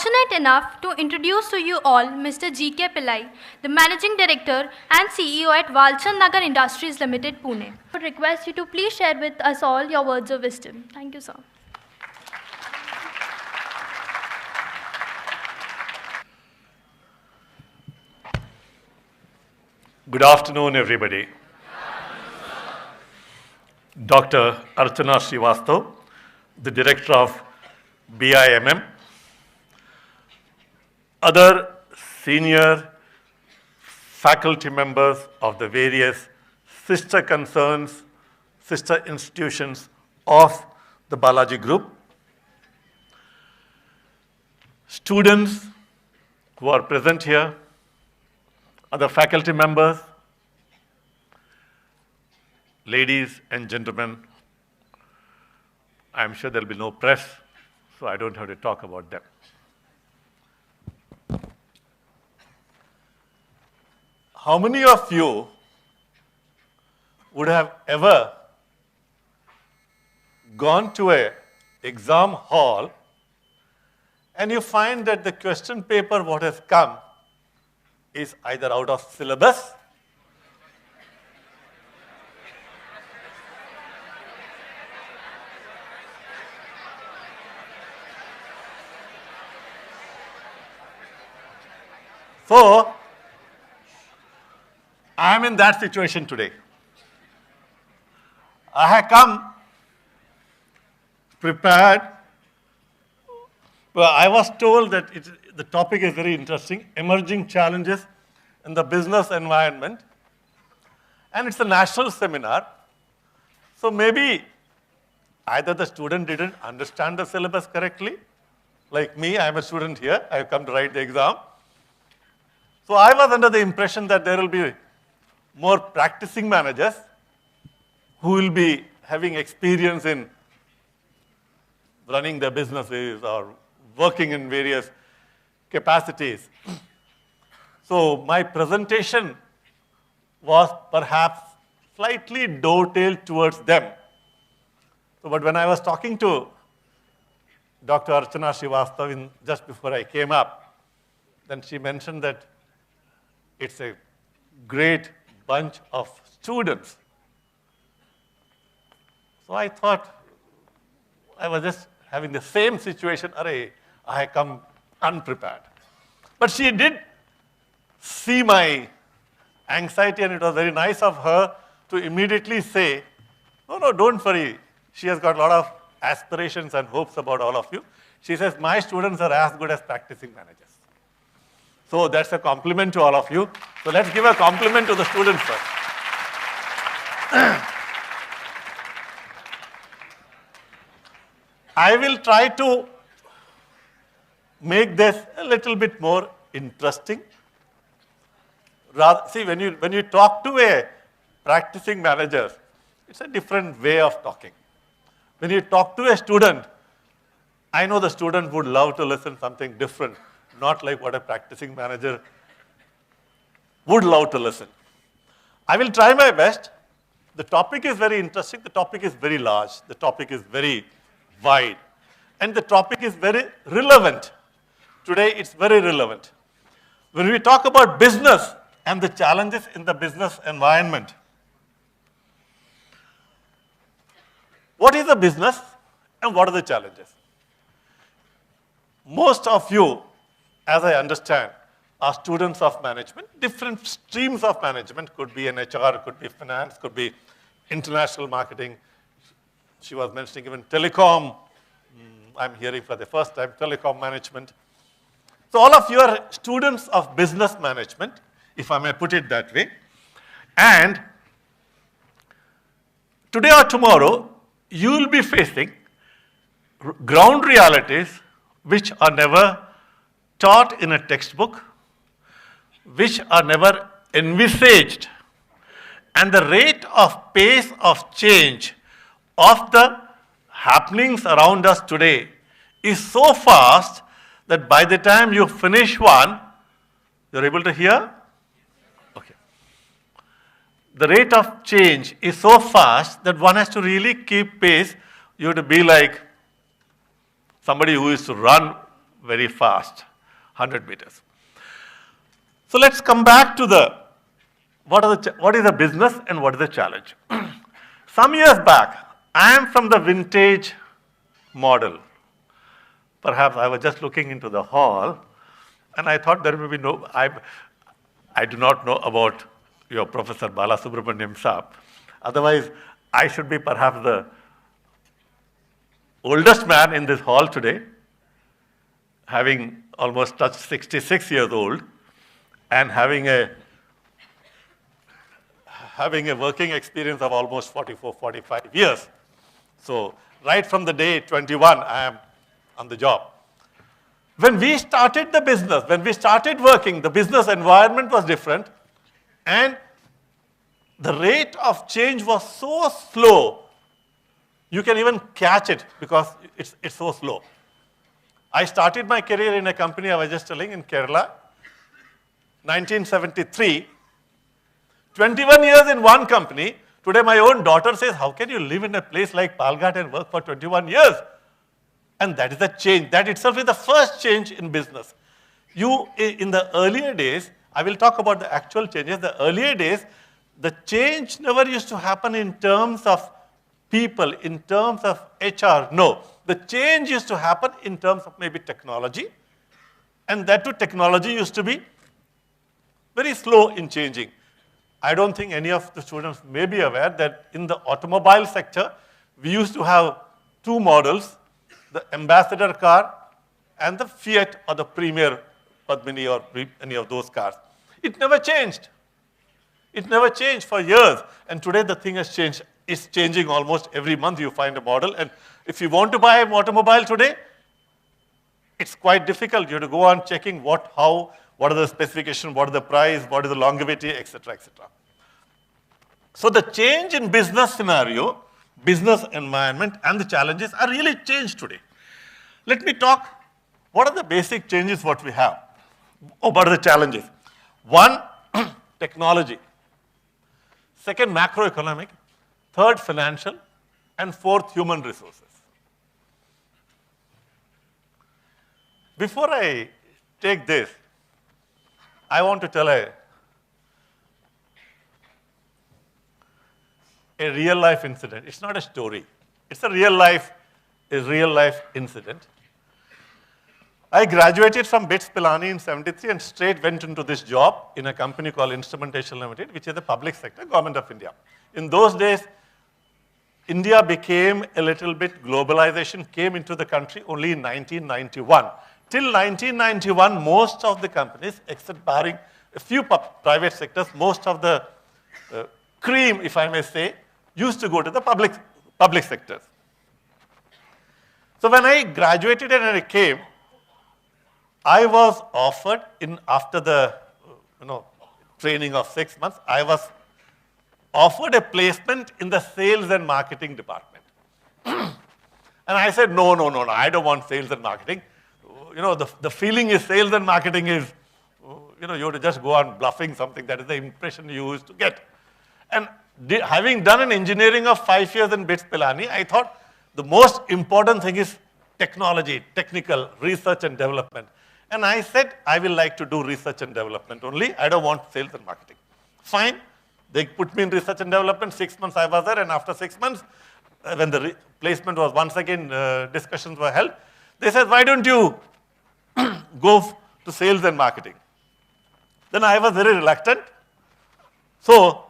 fortunate enough to introduce to you all Mr. G.K. Pillai, the Managing Director and CEO at Walchand Nagar Industries Limited, Pune. I would request you to please share with us all your words of wisdom. Thank you, sir. Good afternoon, everybody. Dr. Archana Srivastav, the Director of BIMM, other senior faculty members of the various sister concerns, sister institutions of the Balaji Group, students who are present here, other faculty members, ladies and gentlemen, I'm sure there'll be no press, so I don't have to talk about them. How many of you would have ever gone to an exam hall and you find that the question paper what has come is either out of syllabus so I am in that situation today. I have come prepared. Well, I was told that the topic is very interesting, emerging challenges in the business environment. And it's a national seminar. So maybe either the student didn't understand the syllabus correctly, like me, I'm a student here, I've come to write the exam. So I was under the impression that there will be more practicing managers who will be having experience in running their businesses or working in various capacities. So my presentation was perhaps slightly dovetailed towards them. So, but when I was talking to Dr. Archana Srivastav just before I came up, then she mentioned that it's a great bunch of students. So I thought I was just having the same situation. Array, I come unprepared. But she did see my anxiety, and it was very nice of her to immediately say, no, don't worry. She has got a lot of aspirations and hopes about all of you. She says, my students are as good as practicing managers. So that's a compliment to all of you. So let's give a compliment to the students first. I will try to make this a little bit more interesting. See, when you talk to a practicing manager, it's a different way of talking. When you talk to a student, I know the student would love to listen something different, not like what a practicing manager would love to listen. I will try my best. The topic is very interesting. The topic is very large. The topic is very wide. And the topic is very relevant. Today, it's very relevant. When we talk about business and the challenges in the business environment, what is the business and what are the challenges? Most of you, as I understand, are students of management. Different streams of management, could be in HR, could be finance, could be international marketing. She was mentioning even telecom. I'm hearing for the first time, telecom management. So all of you are students of business management, if I may put it that way. And today or tomorrow, you will be facing ground realities which are never taught in a textbook, which are never envisaged. And the rate of pace of change of the happenings around us today is so fast that by the time you finish one, you're able to hear? Okay. The rate of change is so fast that one has to really keep pace. You have to be like somebody who is to run very fast, 100 meters. So let's come back to what is the business and what is the challenge. Some years back, I am from the vintage model. Perhaps I was just looking into the hall, and I thought there may be no, I do not know about your Professor Balasubramaniam Saab. Otherwise, I should be perhaps the oldest man in this hall today, having almost touched 66 years old, and having a working experience of almost 44, 45 years. So right from the day 21, I am on the job. When we started the business, when we started working, the business environment was different, and the rate of change was so slow, you can even catch it because it's so slow. I started my career in a company I was just telling in Kerala, 1973. 21 years in one company. Today my own daughter says, how can you live in a place like Palghat and work for 21 years? And that is the change. That itself is the first change in business. In the earlier days, I will talk about the actual changes. The earlier days, the change never used to happen in terms of people, in terms of HR. No, the change used to happen in terms of maybe technology. And that too, technology used to be very slow in changing. I don't think any of the students may be aware that in the automobile sector, we used to have two models, the Ambassador car and the Fiat or the Premier Padmini or any of those cars. It never changed. It never changed for years. And today the thing has changed. It's changing almost every month you find a model. And if you want to buy an automobile today, it's quite difficult. You have to go on checking what are the specifications, what is the price, what is the longevity, etc., etc. So the change in business scenario, business environment, and the challenges are really changed today. Let me talk, what are the basic changes what we have? What are the challenges? One, technology. Second, macroeconomic. Third, financial. And fourth, human resources. Before I take this, I want to tell a real life incident. It's not a story. It's a real life incident. I graduated from BITS Pilani in 73 and straight went into this job in a company called Instrumentation Limited, which is the public sector, Government of India. In those days, India became a little bit, globalization came into the country only in 1991. Till 1991, most of the companies, except barring a few private sectors, most of the cream, if I may say, used to go to the public sectors. So when I graduated and I came, I was offered after the training of 6 months, I was offered a placement in the sales and marketing department. And I said, no, I don't want sales and marketing. The feeling is sales and marketing is, you have to just go on bluffing something. That is the impression you used to get. And having done an engineering of 5 years in BITS Pilani, I thought the most important thing is technology, technical, research and development. And I said, I will like to do research and development only. I don't want sales and marketing. Fine. They put me in research and development. 6 months I was there. And after 6 months, when the placement was once again, discussions were held, they said, why don't you go to sales and marketing? Then I was very reluctant. So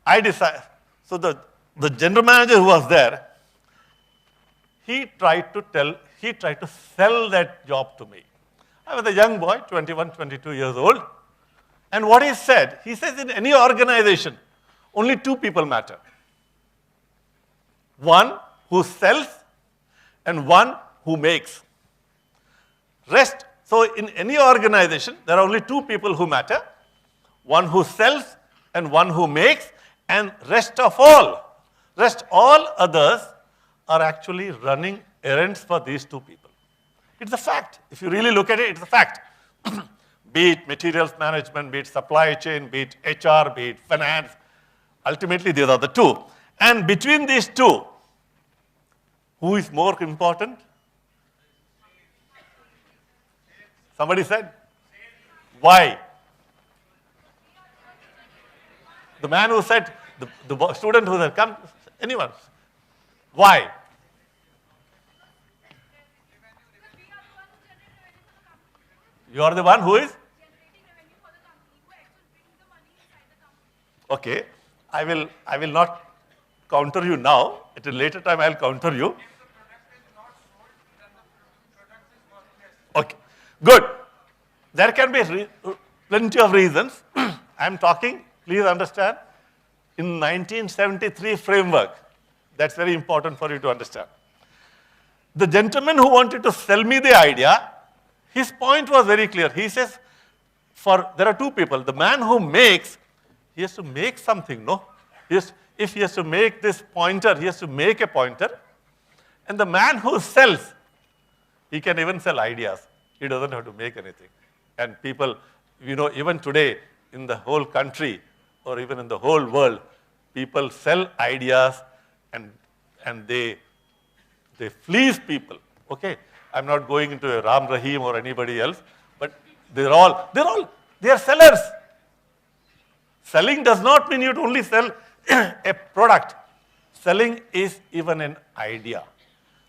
I decided, so the general manager who was there, he tried to sell that job to me. I was a young boy, 21, 22 years old. And what he says in any organization, only two people matter. One who sells and one who makes. So in any organization, there are only two people who matter. One who sells and one who makes, and rest all others are actually running errands for these two people. It's a fact. If you really look at it, it's a fact. Be it materials management, be it supply chain, be it HR, be it finance. Ultimately, these are the two. And between these two, who is more important? Somebody said? Why? The man who said, the student who said, come, anyone. Why? You are the one who is? Okay, I will not counter you now. At a later time, I'll counter you. Okay, good. There can be plenty of reasons. I'm talking, please understand, in 1973 framework. That's very important for you to understand. The gentleman who wanted to sell me the idea, his point was very clear. He says, there are two people. The man who makes, he has to make something, no? If he has to make this pointer, he has to make a pointer. And the man who sells, he can even sell ideas. He doesn't have to make anything. And people, even today in the whole country or even in the whole world, people sell ideas and they fleece people. Okay, I'm not going into a Ram Rahim or anybody else, but they are sellers. Selling does not mean you only sell a product. Selling is even an idea.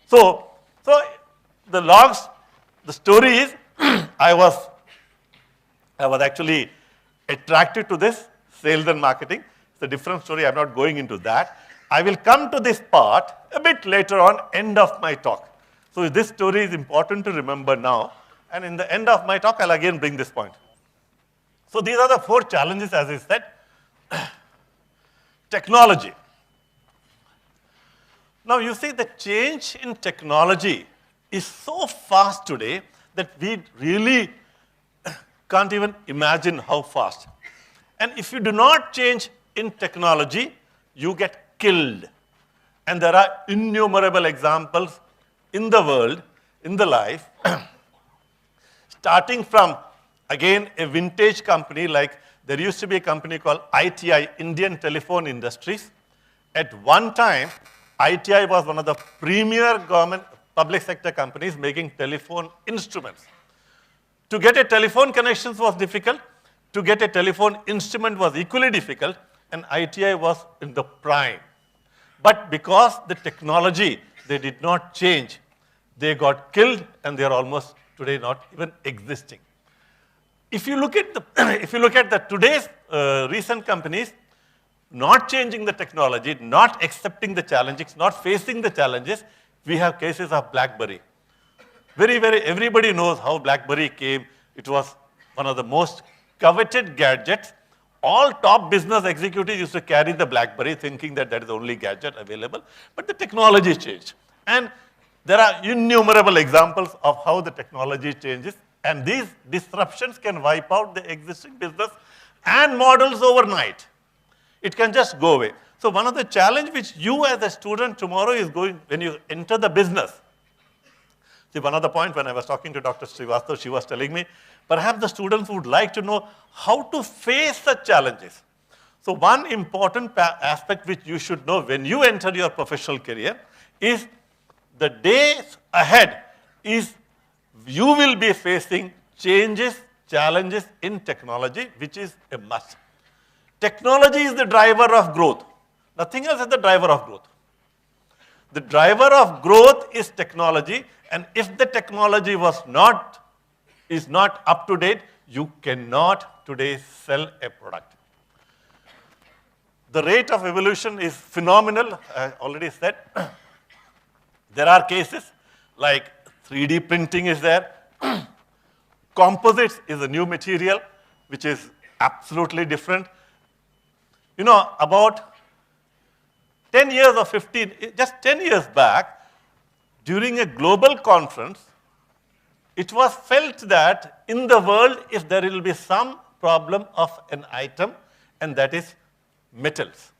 So the story is, I was actually attracted to this, sales and marketing. It's a different story. I'm not going into that. I will come to this part a bit later on, end of my talk. So this story is important to remember now. And in the end of my talk, I'll again bring this point. So these are the 4 challenges, as I said. Technology. Now you see, the change in technology is so fast today that we really can't even imagine how fast. And if you do not change in technology, you get killed. And there are innumerable examples in the world, in the life, starting from, again, a vintage company like, there used to be a company called ITI, Indian Telephone Industries. At one time, ITI was one of the premier government public sector companies making telephone instruments. To get a telephone connection was difficult. To get a telephone instrument was equally difficult, and ITI was in the prime. But because the technology, they did not change, they got killed, and they are almost today not even existing. If you look at the today's recent companies, not changing the technology, not accepting the challenges, not facing the challenges, we have cases of BlackBerry. Everybody knows how BlackBerry came. It was one of the most coveted gadgets. All top business executives used to carry the BlackBerry thinking that is the only gadget available, but the technology changed. And there are innumerable examples of how the technology changes, and these disruptions can wipe out the existing business and models overnight. It can just go away. So one of the challenges which you as a student tomorrow is going, when you enter the business. See, one other point when I was talking to Dr. Srivastava, she was telling me, perhaps the students would like to know how to face such challenges. So one important aspect which you should know when you enter your professional career is the days ahead is you will be facing changes, challenges in technology, which is a must. Technology is the driver of growth. Nothing else is the driver of growth. The driver of growth is technology, and if the technology is not up to date, you cannot today sell a product. The rate of evolution is phenomenal, I already said. There are cases like 3D printing is there. Composites is a new material, which is absolutely different. About 10 years or 15, just 10 years back, during a global conference, it was felt that in the world, if there will be some problem of an item, and that is metals,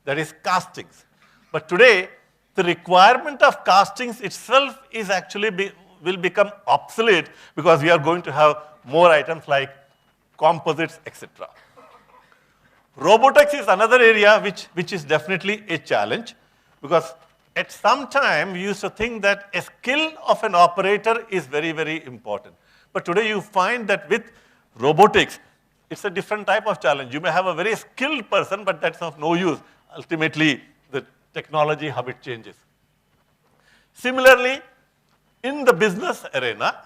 that is castings. But today, the requirement of castings itself is actually will become obsolete because we are going to have more items like composites, etc. Robotics is another area which is definitely a challenge, because at some time we used to think that a skill of an operator is very, very important. But today you find that with robotics, it's a different type of challenge. You may have a very skilled person, but that's of no use. Ultimately, the technology, how it changes. Similarly, in the business arena,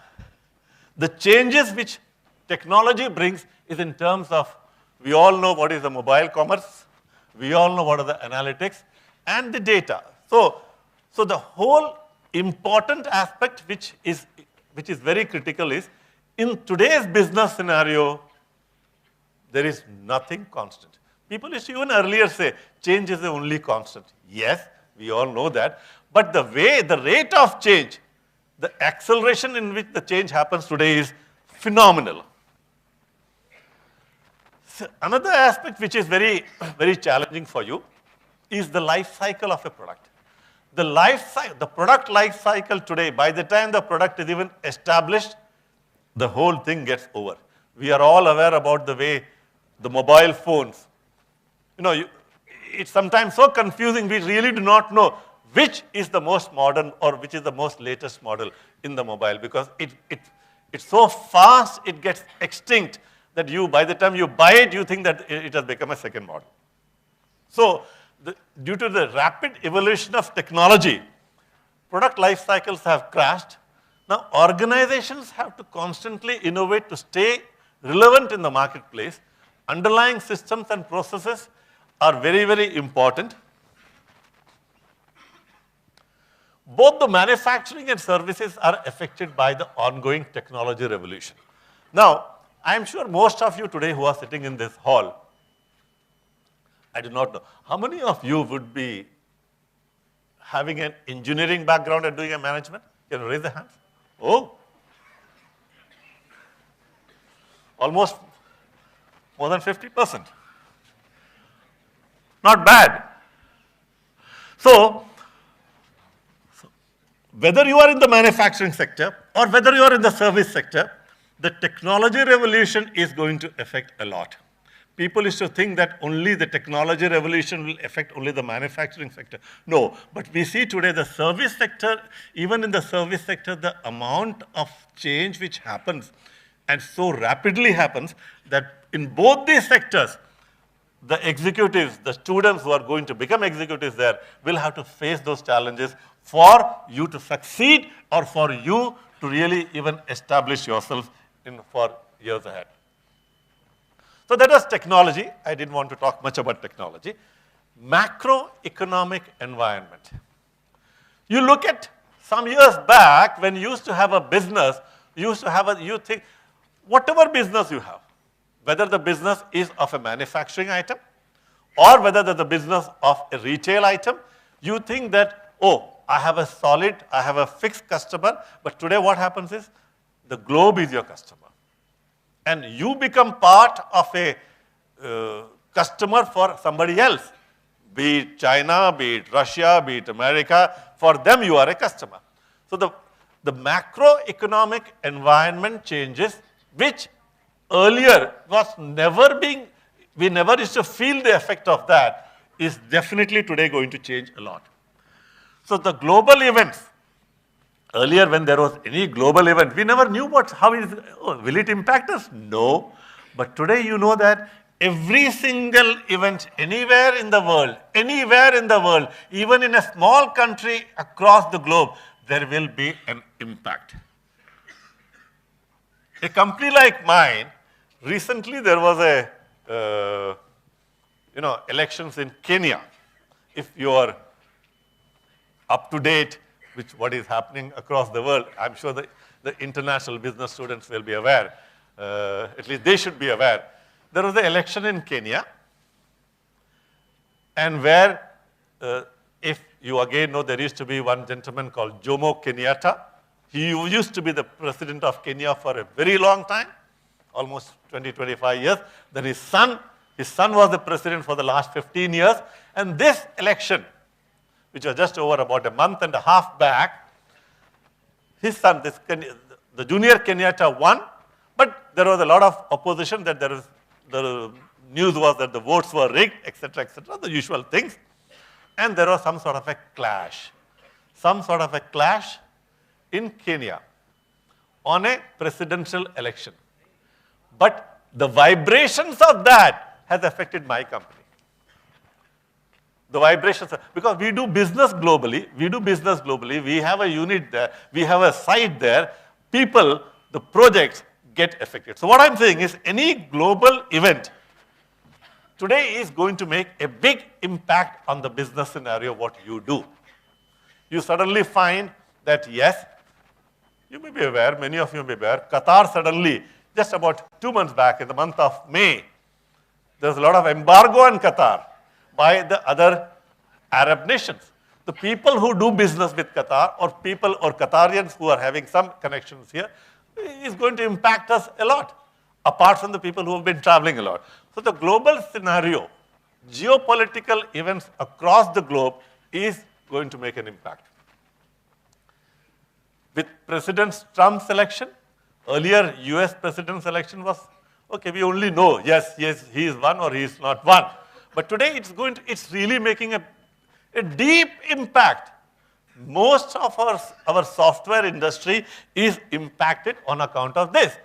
the changes which technology brings is in terms of, we all know what is the mobile commerce, we all know what are the analytics, and the data. So the whole important aspect which is very critical is, in today's business scenario, there is nothing constant. People used to even earlier say, change is the only constant. Yes, we all know that. But the rate of change, the acceleration in which the change happens today is phenomenal. So another aspect which is very, very challenging for you is the life cycle of a product. The product life cycle today, by the time the product is even established, the whole thing gets over. We are all aware about the way the mobile phones, it's sometimes so confusing, we really do not know which is the most modern or which is the most latest model in the mobile, because it's so fast, it gets extinct, that by the time you buy it, you think that it has become a second model. So due to the rapid evolution of technology, product life cycles have crashed. Now organizations have to constantly innovate to stay relevant in the marketplace. Underlying systems and processes are very, very important. Both the manufacturing and services are affected by the ongoing technology revolution. Now, I'm sure most of you today who are sitting in this hall, I do not know, how many of you would be having an engineering background and doing a management? Can you raise the hands? Oh, almost more than 50%. Not bad. So whether you are in the manufacturing sector or whether you are in the service sector, the technology revolution is going to affect a lot. People used to think that only the technology revolution will affect only the manufacturing sector. No, but we see today the service sector, even in the service sector, the amount of change which happens and so rapidly happens that in both these sectors, the executives, the students who are going to become executives there will have to face those challenges for you to succeed or for you to really even establish yourself for years ahead. So that was technology. I didn't want to talk much about technology. Macroeconomic environment. You look at some years back when you used to have a business, you think, whatever business you have, whether the business is of a manufacturing item or whether the business of a retail item, you think that, oh, I have a fixed customer, but today what happens is the globe is your customer. And you become part of a customer for somebody else, be it China, be it Russia, be it America. For them, you are a customer. So the macroeconomic environment changes, which earlier was we never used to feel the effect of that, is definitely today going to change a lot. So the global events, earlier when there was any global event, we never knew will it impact us? No. But today you know that every single event anywhere in the world, even in a small country across the globe, there will be an impact. A company like mine, recently there was elections in Kenya. If you are up to date with what is happening across the world, I'm sure the international business students will be aware. At least they should be aware. There was an election in Kenya, and where, if you again know, there used to be one gentleman called Jomo Kenyatta. He used to be the president of Kenya for a very long time, almost 20, 25 years. Then his son was the president for the last 15 years. And this election, which was just over about a month and a half back, his son, the junior Kenyatta, won, but there was a lot of opposition that the news was that the votes were rigged, etc., the usual things. And there was some sort of a clash in Kenya. on a presidential election. But the vibrations of that has affected my company. The vibrations, because we do business globally, we have a unit there, we have a site there, people, the projects get affected. So what I'm saying is any global event today is going to make a big impact on the business scenario, what you do. You suddenly find that yes, you may be aware, many of you may be aware, Qatar suddenly, just about 2 months back in the month of May, there's a lot of embargo on Qatar by the other Arab nations. The people who do business with Qatar or people or Qatarians who are having some connections here is going to impact us a lot, apart from the people who have been traveling a lot. So the global scenario, geopolitical events across the globe is going to make an impact. With President Trump's election, earlier US president's election was, okay, we only know, yes, he is one or he is not one. But today it's really making a deep impact. Most of our software industry is impacted on account of this.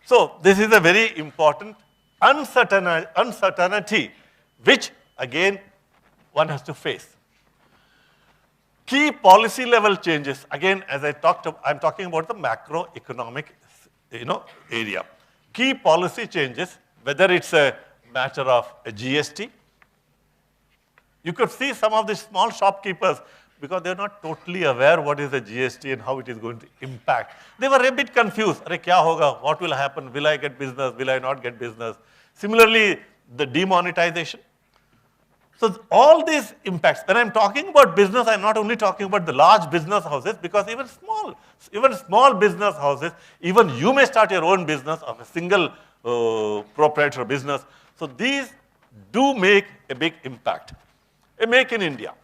So this is a very important uncertainty, which again one has to face. Key policy level changes, again, as I'm talking about the macroeconomic area. Key policy changes, whether it's a matter of a GST. You could see some of the small shopkeepers, because they're not totally aware what is the GST and how it is going to impact. They were a bit confused. Arey, kya hoga? What will happen? Will I get business? Will I not get business? Similarly, the demonetization. So all these impacts, when I'm talking about business, I'm not only talking about the large business houses, because even small business houses, even you may start your own business of a single proprietor business. So these do make a big impact. A Make in India.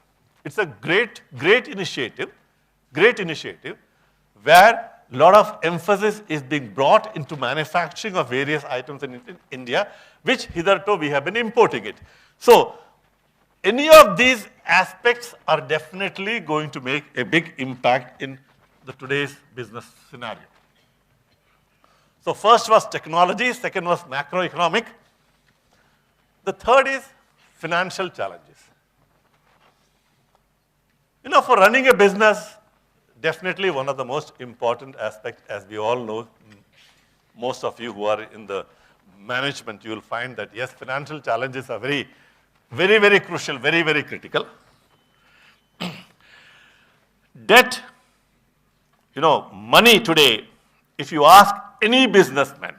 It's a great initiative, where a lot of emphasis is being brought into manufacturing of various items in India, which hitherto we have been importing it. So any of these aspects are definitely going to make a big impact in today's business scenario. So first was technology, second was macroeconomic. The third is financial challenges. For running a business, definitely one of the most important aspects, as we all know, most of you who are in the management, you will find that yes, financial challenges are very, very crucial, very, very critical. Debt, money today, if you ask any businessman,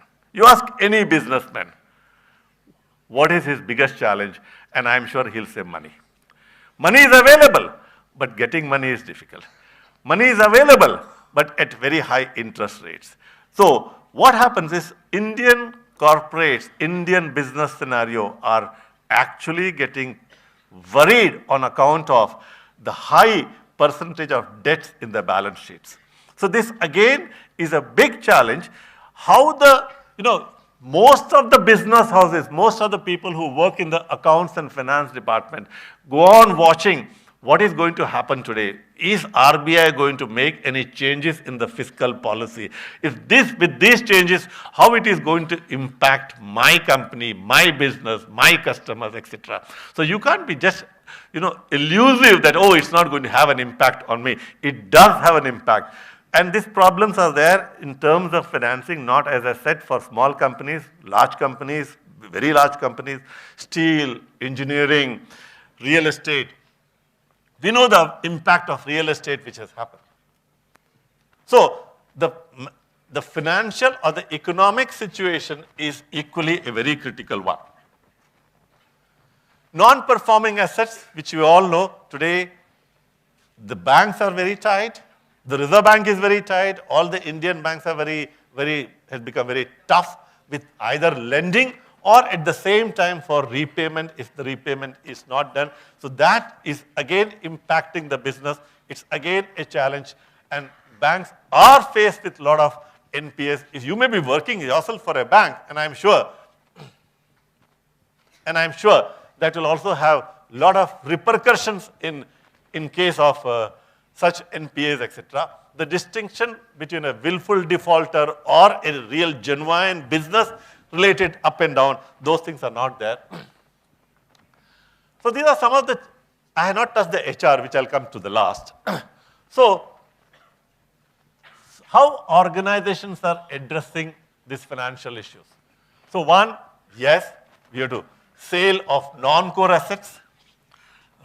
what is his biggest challenge? And I'm sure he'll say money. Money is available, but getting money is difficult. Money is available, but at very high interest rates. So what happens is Indian corporates, Indian business scenario are actually getting worried on account of the high percentage of debts in the balance sheets. So this again is a big challenge. How most of the business houses, most of the people who work in the accounts and finance department go on watching what is going to happen today. Is RBI going to make any changes in the fiscal policy? With these changes, how it is going to impact my company, my business, my customers, etc. So you can't be just elusive that, oh, it's not going to have an impact on me. It does have an impact. And these problems are there in terms of financing, not, as I said, for small companies, large companies, very large companies, steel, engineering, real estate. We know the impact of real estate which has happened. So the financial or the economic situation is equally a very critical one. Non-performing assets, which we all know today, the banks are very tight. The Reserve Bank is very tight. All the Indian banks are has become very tough with either lending or at the same time for repayment if the repayment is not done. So that is again impacting the business. It's again a challenge, and banks are faced with a lot of NPAs. If you may be working yourself for a bank, and I'm sure that will also have a lot of repercussions in case of such NPAs, etc. the distinction between a willful defaulter or a real genuine business related up and down, those things are not there. So these are some of the, I have not touched the HR, which I'll come to the last. So how organizations are addressing these financial issues. So one, yes, we have to sale of non-core assets,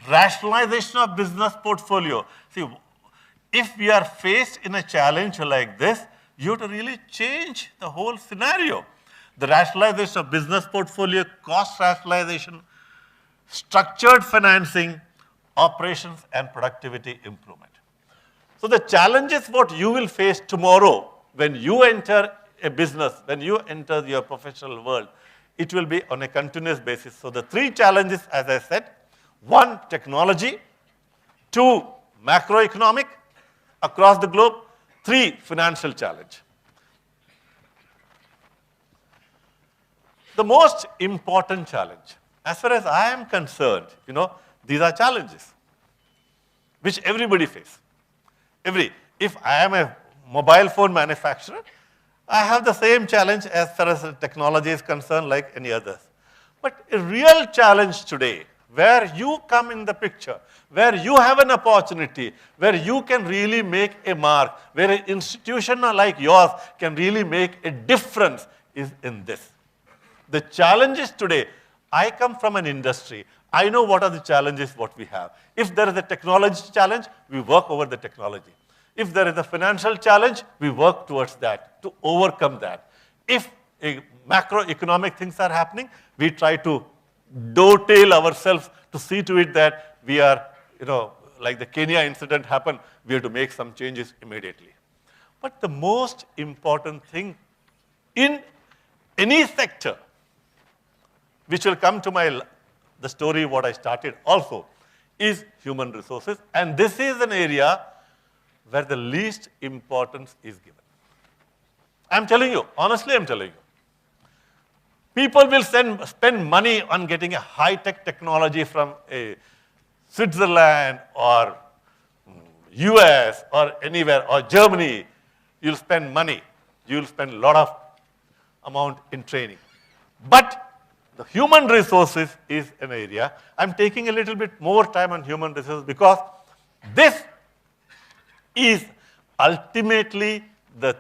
rationalization of business portfolio. See, if we are faced in a challenge like this, you have to really change the whole scenario. The rationalization of business portfolio, cost rationalization, structured financing, operations and productivity improvement. So the challenge is what you will face tomorrow when you enter a business, when you enter your professional world. It will be on a continuous basis. So the three challenges, as I said, one, technology, two, macroeconomic across the globe, three, financial challenge. The most important challenge, as far as I am concerned, these are challenges which everybody faces. If I am a mobile phone manufacturer, I have the same challenge as far as technology is concerned like any others. But a real challenge today, where you come in the picture, where you have an opportunity, where you can really make a mark, where an institution like yours can really make a difference, is in this. The challenges today, I come from an industry. I know what are the challenges what we have. If there is a technology challenge, we work over the technology. If there is a financial challenge, we work towards that, to overcome that. If macroeconomic things are happening, we try to dovetail ourselves to see to it that we are, like the Kenya incident happened, we have to make some changes immediately. But the most important thing in any sector, which will come to the story what I started also, is human resources. And this is an area where the least importance is given. I'm telling you, honestly I'm telling you. People will spend money on getting a high-tech technology from Switzerland or US or anywhere, or Germany. You'll spend money. You'll spend a lot of amount in training. But the human resources is an area. I'm taking a little bit more time on human resources because this is ultimately the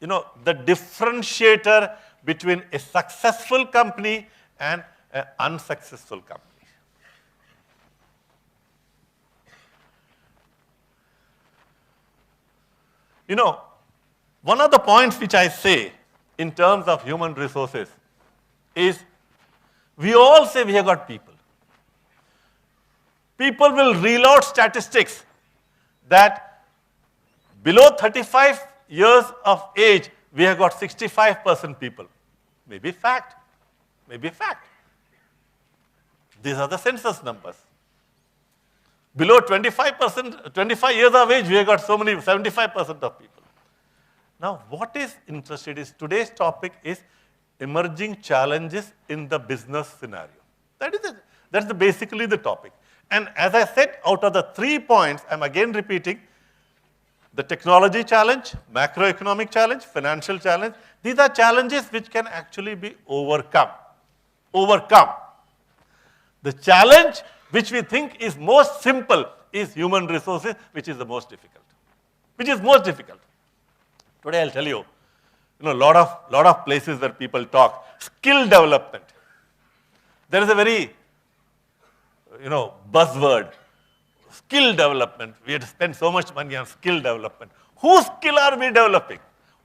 differentiator between a successful company and an unsuccessful company. One of the points which I say in terms of human resources is we all say we have got people. People will reel out statistics that below 35 years of age, we have got 65% people. Maybe fact. Maybe fact. These are the census numbers. Below 25 years of age, we have got so many, 75% of people. Now, what is interesting is today's topic is emerging challenges in the business scenario. That's basically the topic. And as I said, out of the 3 points, I'm again repeating, the technology challenge, macroeconomic challenge, financial challenge, these are challenges which can actually be overcome. The challenge which we think is most simple is human resources, which is the most difficult. Today I'll tell you, lot of places where people talk, skill development. There is a very, buzzword, skill development. We have to spend so much money on skill development. Whose skill are we developing?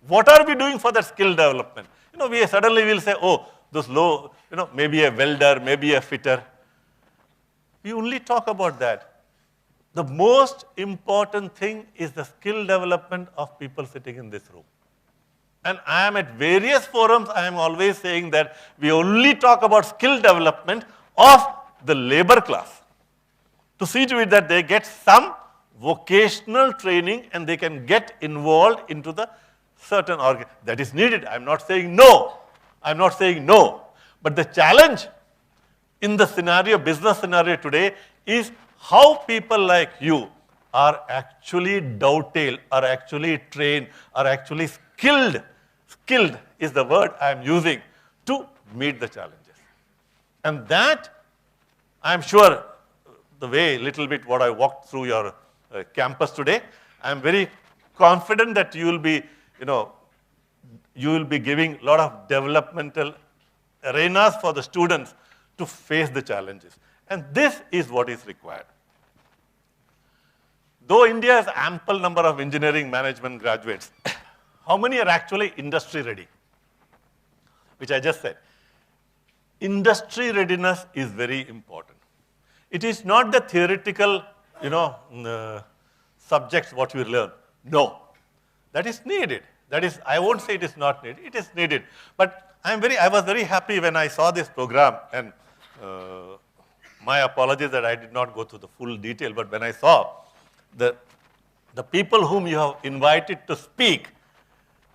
What are we doing for that skill development? We suddenly will say, oh, those low, maybe a welder, maybe a fitter. We only talk about that. The most important thing is the skill development of people sitting in this room. And I am at various forums, I am always saying that we only talk about skill development of the labor class, to see to it that they get some vocational training and they can get involved into the certain organ that is needed. I'm not saying no. But the challenge in the scenario, business scenario today, is how people like you are actually dovetailed, are actually trained, are actually skilled. Skilled is the word I'm using to meet the challenges. And that, I'm sure, the way, little bit what I walked through your campus today, I'm very confident that you will be, you will be giving a lot of developmental arenas for the students to face the challenges. And this is what is required. Though India has ample number of engineering management graduates, how many are actually industry ready? Which I just said. Industry readiness is very important. It is not the theoretical, subjects what we learn. No, that is needed. That is, I won't say it is not needed. It is needed. But I was very happy when I saw this program, and my apologies that I did not go through the full detail. But when I saw the people whom you have invited to speak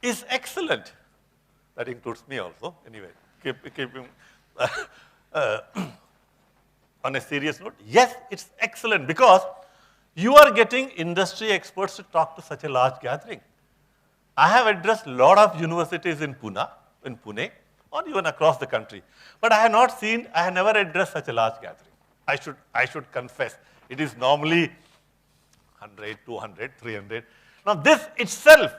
is excellent. That includes me also. Anyway, keeping on a serious note, yes, it's excellent because you are getting industry experts to talk to such a large gathering. I have addressed a lot of universities in Pune, or even across the country. But I have never addressed such a large gathering. I should confess. It is normally 100, 200, 300. Now this itself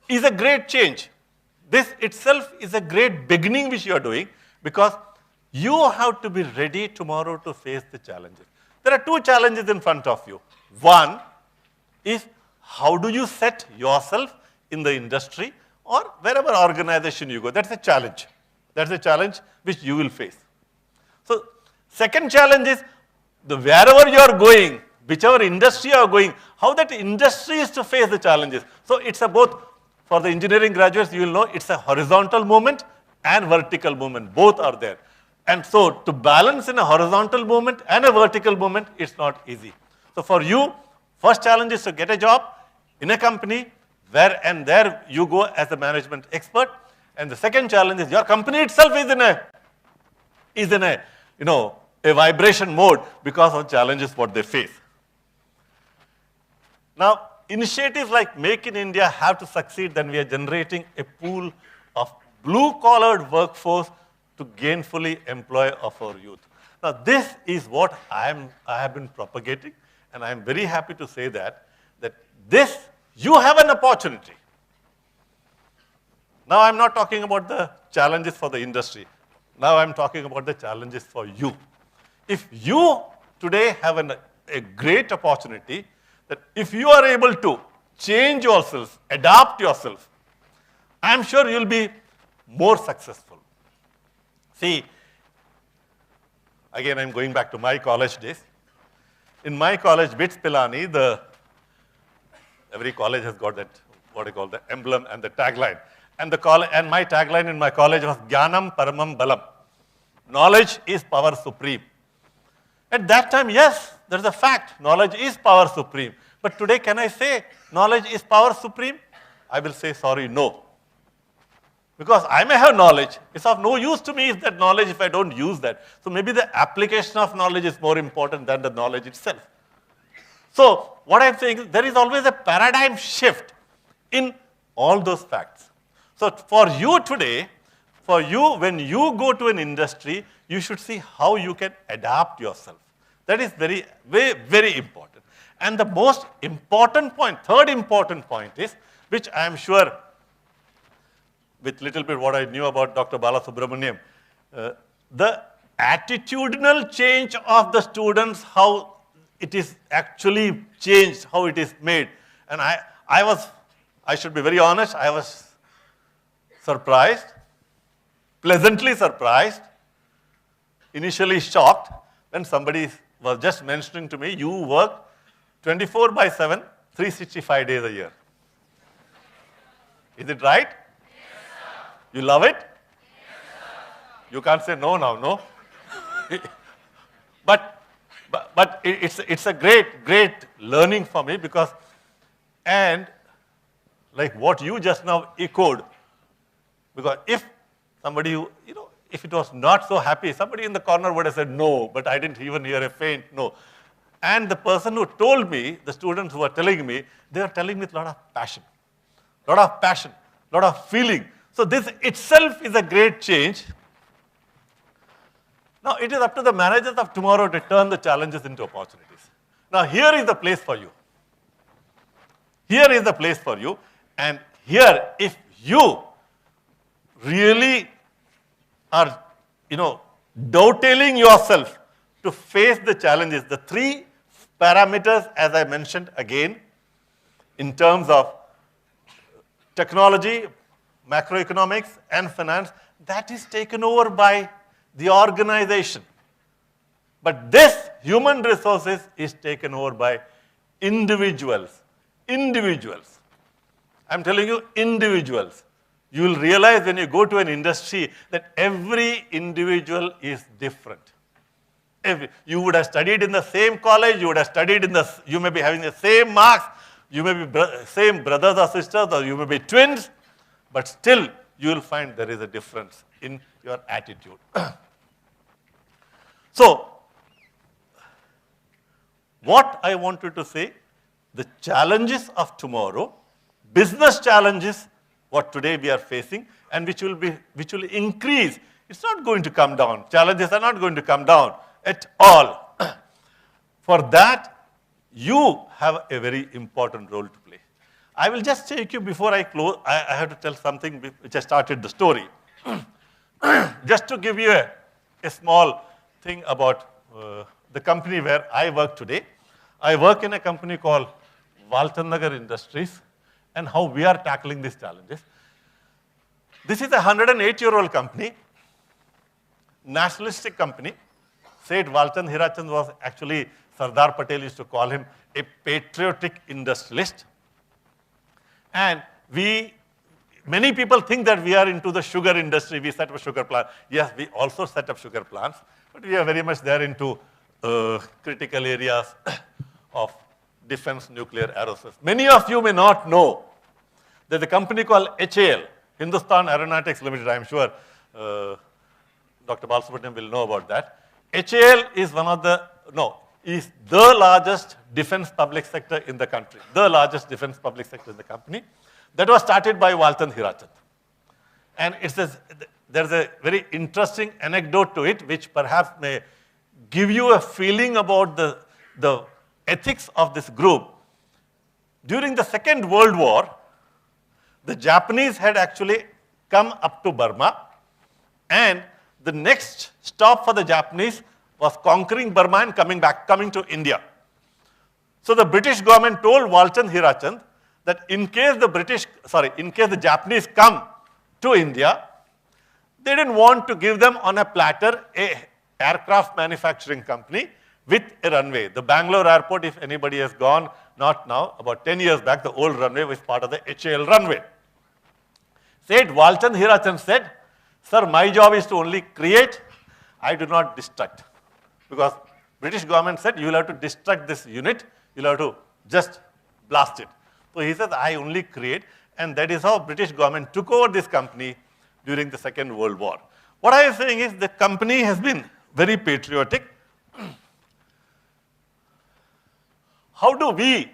is a great change. This itself is a great beginning which you are doing, because you have to be ready tomorrow to face the challenges. There are two challenges in front of you. One is, how do you set yourself in the industry or wherever organization you go? That's a challenge. That's a challenge which you will face. So second challenge is, wherever you are going, whichever industry you are going, how that industry is to face the challenges. So it's a both, for the engineering graduates, you will know it's a horizontal movement and vertical movement. Both are there. And so to balance in a horizontal movement and a vertical movement, it's not easy. So for you, first challenge is to get a job in a company there you go as a management expert. And the second challenge is your company itself is in a vibration mode because of challenges what they face. Now, initiatives like Make in India have to succeed, then we are generating a pool of blue-collared workforce to gainfully employ of our youth. Now, this is what I have been propagating, and I am very happy to say that you have an opportunity. Now, I'm not talking about the challenges for the industry. Now, I'm talking about the challenges for you. If you today have a great opportunity, that if you are able to change yourself, adapt yourself, I'm sure you'll be more successful. See, again, I'm going back to my college days. In my college, BITS Pilani, every college has got that, what I call the emblem and the tagline. And my tagline in my college was Jnanam Paramam Balam. Knowledge is power supreme. At that time, yes, there's a fact. Knowledge is power supreme. But today, can I say knowledge is power supreme? I will say, sorry, no. Because I may have knowledge. It's of no use to me if that knowledge, if I don't use that. So maybe the application of knowledge is more important than the knowledge itself. So what I'm saying is, there is always a paradigm shift in all those facts. So for you today, when you go to an industry, you should see how you can adapt yourself. That is very, very, very important. And the most important point, third important point is, which I am sure, with little bit what I knew about Dr. Balasubramaniam, the attitudinal change of the students, how it is actually changed, how it is made. And I should be very honest, I was surprised, pleasantly surprised, initially shocked, when somebody was just mentioning to me, you work 24/7, 365 days a year. Is it right? Yes, sir. You love it? Yes, sir. You can't say no now, no? but it's a great learning for me, because, and like what you just now echoed, because if somebody, if it was not so happy, somebody in the corner would have said no, but I didn't even hear a faint no. And the person who told me, the students who were telling me, they were telling me with a lot of passion, lot of feeling. So this itself is a great change. Now it is up to the managers of tomorrow to turn the challenges into opportunities. Now here is the place for you. Here is the place for you. And here, if you really are, dovetailing yourself to face the challenges, the three parameters, as I mentioned again, in terms of technology, macroeconomics, and finance, that is taken over by the organization. But this human resources is taken over by individuals. Individuals. I'm telling you, individuals. You will realize when you go to an industry that every individual is different. You would have studied in the same college, you may be having the same marks, you may be same brothers or sisters, or you may be twins, but still you will find there is a difference in your attitude. So, what I wanted to say, the challenges of tomorrow, business challenges, what today we are facing, and which will increase. It's not going to come down. Challenges are not going to come down at all. For that, you have a very important role to play. I will just take you before I close. I have to tell something which I started the story. Just to give you a small thing about the company where I work today. I work in a company called Walton Nagar Industries, and how we are tackling these challenges. This is a 108-year-old company, nationalistic company. Seth Walton Hirachand was actually, Sardar Patel used to call him a patriotic industrialist. And many people think that we are into the sugar industry, we set up a sugar plant. Yes, we also set up sugar plants, but we are very much there into critical areas of defense, nuclear, aerospace. Many of you may not know there's a company called HAL, Hindustan Aeronautics Limited. I'm sure Dr. Balasubramanian will know about that. HAL is is the largest defense public sector in the country, the largest defense public sector in the company. That was started by Walton Hirachand. And there's a very interesting anecdote to it, which perhaps may give you a feeling about the ethics of this group. During the Second World War, the Japanese had actually come up to Burma, and the next stop for the Japanese was conquering Burma and coming to India. So the British government told Walton Hirachand that in case the Japanese come to India, they didn't want to give them on a platter a aircraft manufacturing company with a runway. The Bangalore airport, if anybody has gone, not now, about 10 years back, the old runway was part of the HAL runway. Walton Hirachand said, sir, my job is to only create, I do not destruct. Because British government said, you will have to destruct this unit, you will have to just blast it. So he says, I only create, and that is how British government took over this company during the Second World War. What I am saying is the company has been very patriotic. How do we,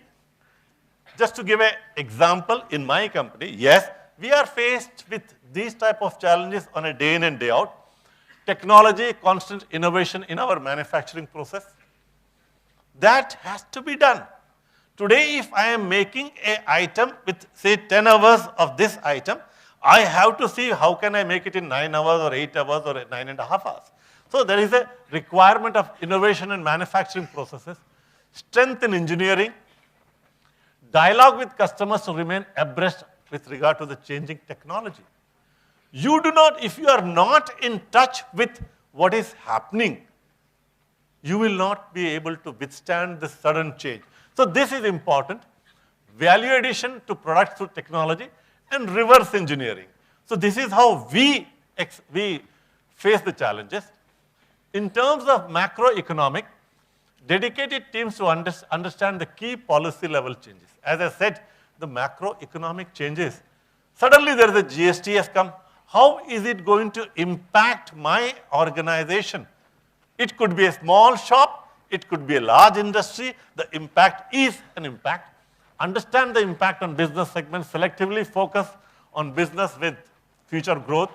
just to give an example in my company, yes, we are faced with these type of challenges on a day in and day out. Technology, constant innovation in our manufacturing process. That has to be done. Today, if I am making an item with, say, 10 hours of this item, I have to see how can I make it in 9 hours or 8 hours or 9.5 hours. So there is a requirement of innovation in manufacturing processes, strength in engineering, dialogue with customers to remain abreast with regard to the changing technology. You do not, if you are not in touch with what is happening, you will not be able to withstand this sudden change. So this is important. Value addition to products through technology and reverse engineering. So this is how we face the challenges. In terms of macroeconomic, dedicated teams to understand the key policy level changes. As I said, the macroeconomic changes. Suddenly there is a GST has come. How is it going to impact my organization? It could be a small shop, It could be a large industry. The impact is an impact. Understand the impact on business segments, selectively focus on business with future growth,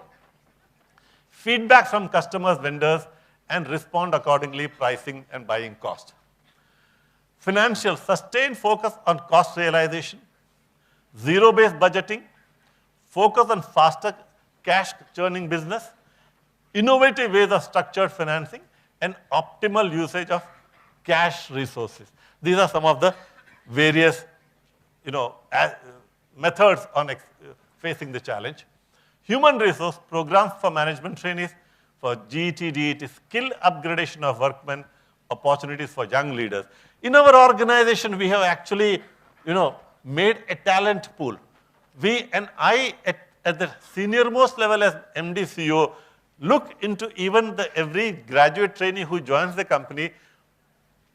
feedback from customers, vendors, and respond accordingly, pricing and buying cost. Financial, sustained focus on cost realization, zero-based budgeting, focus on faster cash churning business, innovative ways of structured financing, and optimal usage of cash resources. These are some of the various methods on facing the challenge. Human resource programs for management trainees, for GET, skill upgradation of workmen, opportunities for young leaders. In our organization, we have actually, made a talent pool. We and I, at the senior most level as MD CEO, look into even every graduate trainee who joins the company,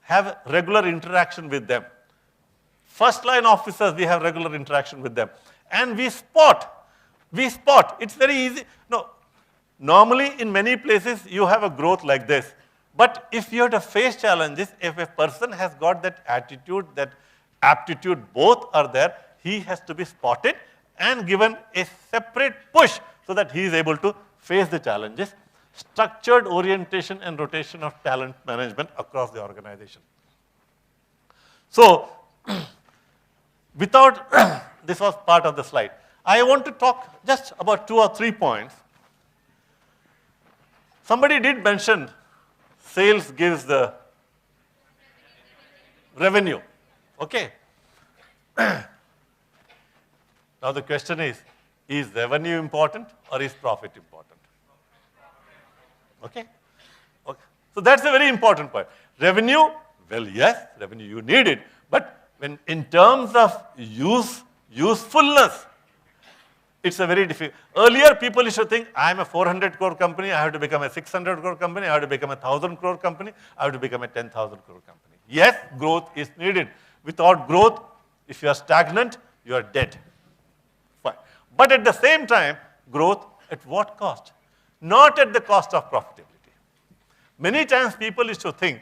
have regular interaction with them. First line officers, we have regular interaction with them. And we spot, it's very easy. No, normally in many places you have a growth like this. But if you have to face challenges, if a person has got that attitude, that aptitude, both are there, he has to be spotted and given a separate push so that he is able to face the challenges. Structured orientation and rotation of talent management across the organization. So, without, this was part of the slide. I want to talk just about 2 or 3 points. Somebody did mention sales gives the revenue. Okay. Now the question is revenue important or is profit important? Okay. So that's a very important point. Revenue, well, yes, revenue, you need it. But when in terms of usefulness, it's a very difficult. Earlier, people used to think, I'm a 400 crore company, I have to become a 600 crore company, I have to become a 1,000 crore company, I have to become a 10,000 crore company. Yes, growth is needed. Without growth, if you are stagnant, you are dead. Fine. But at the same time, growth at what cost? Not at the cost of profitability. Many times people used to think,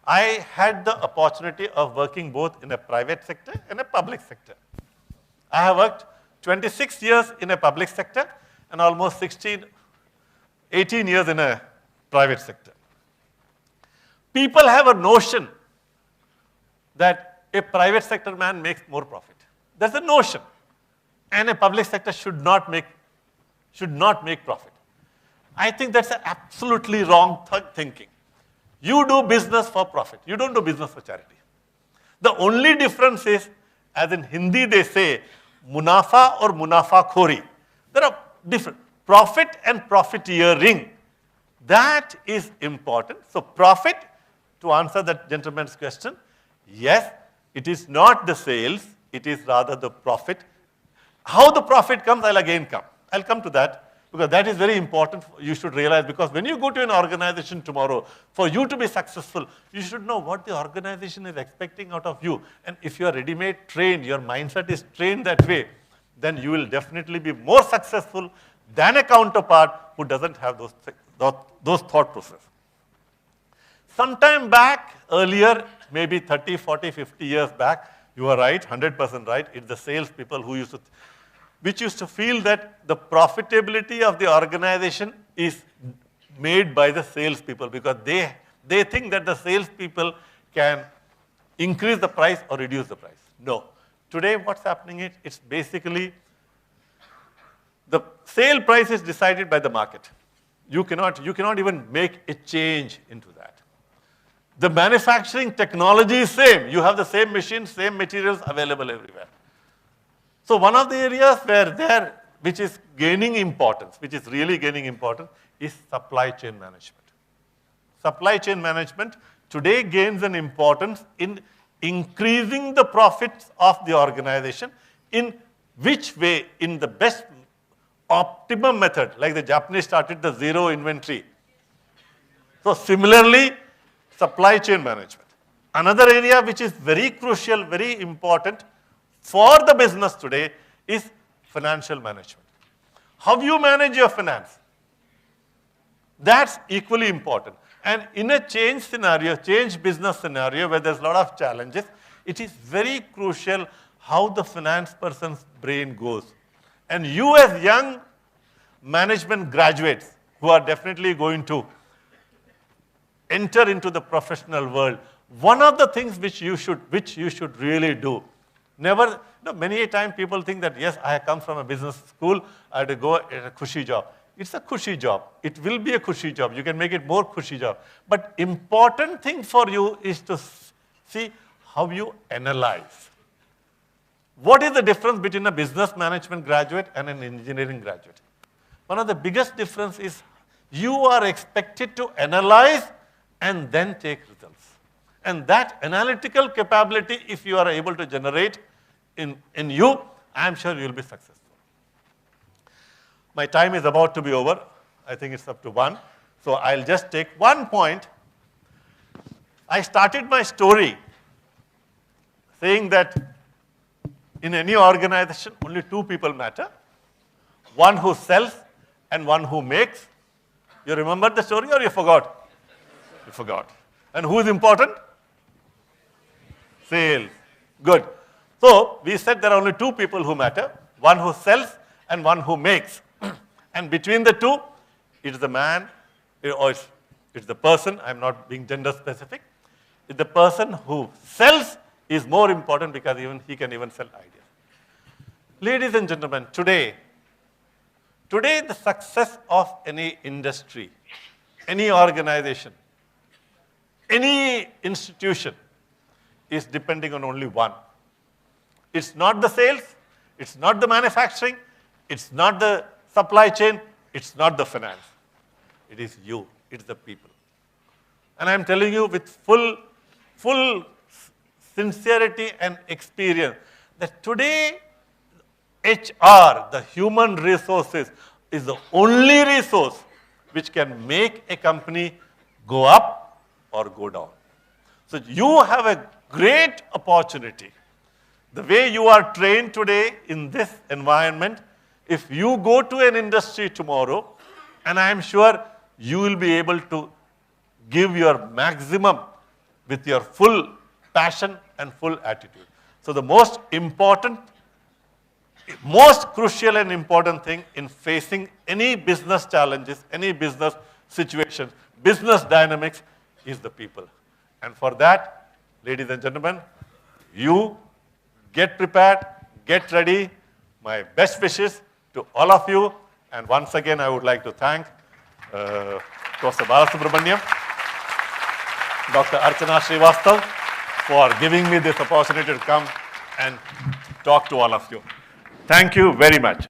I had the opportunity of working both in a private sector and a public sector. I have worked 26 years in a public sector and almost 18 years in a private sector. People have a notion that a private sector man makes more profit. That's a notion. And a public sector should not make profit. I think that's an absolutely wrong thinking. You do business for profit. You don't do business for charity. The only difference is, as in Hindi they say, munafa or munafa khori. There are different. Profit and profiteering. That is important. So profit, to answer that gentleman's question, yes, it is not the sales, it is rather the profit. How the profit comes, I'll come to that. Because that is very important, you should realize, because when you go to an organization tomorrow, for you to be successful, you should know what the organization is expecting out of you. And if you are ready-made trained, your mindset is trained that way, then you will definitely be more successful than a counterpart who doesn't have those thought processes. Sometime back, earlier, maybe 30, 40, 50 years back, you are right, 100% right, it's the salespeople who which used to feel that the profitability of the organization is made by the salespeople because they think that the salespeople can increase the price or reduce the price. No. Today what's happening is, it's basically the sale price is decided by the market. You cannot even make a change into that. The manufacturing technology is same. You have the same machines, same materials available everywhere. So one of the areas which is gaining importance, which is really gaining importance, is supply chain management. Supply chain management today gains an importance in increasing the profits of the organization. In which way? In the best optimum method, like the Japanese started the zero inventory. So similarly, supply chain management. Another area which is very crucial, very important for the business today is financial management. How you manage your finance? That's equally important. And in a change scenario, change business scenario where there's a lot of challenges, it is very crucial how the finance person's brain goes. And you as young management graduates who are definitely going to enter into the professional world, one of the things which you should really do, never, many a time people think that, yes, I come from a business school, I had to go at a cushy job. It's a cushy job. It will be a cushy job. You can make it more cushy job. But important thing for you is to see how you analyze. What is the difference between a business management graduate and an engineering graduate? One of the biggest difference is you are expected to analyze and then take results. And that analytical capability, if you are able to generate in you, I am sure you will be successful. My time is about to be over. I think it's up to 1. So I'll just take one point. I started my story saying that in any organization, only 2 people matter. One who sells and one who makes. You remember the story or you forgot? You forgot. And who is important? Sales. Good. So we said there are only 2 people who matter. One who sells and one who makes. And between the 2, it's the man, or it's the person, I'm not being gender specific. It's the person who sells is more important because he can even sell ideas. Ladies and gentlemen, today the success of any industry, any organization, any institution is depending on only one. It's not the sales, it's not the manufacturing, it's not the supply chain, it's not the finance. It is you, it's the people. And I'm telling you with full sincerity and experience that today HR, the human resources, is the only resource which can make a company go up or go down. So you have a great opportunity. The way you are trained today in this environment, if you go to an industry tomorrow, and I am sure you will be able to give your maximum with your full passion and full attitude. So the most crucial and important thing in facing any business challenges, any business situation, business dynamics is the people. And for that, ladies and gentlemen, you get prepared, get ready. My best wishes to all of you. And once again, I would like to thank Professor Balasubramaniam, Dr. Archana Srivastav for giving me this opportunity to come and talk to all of you. Thank you very much.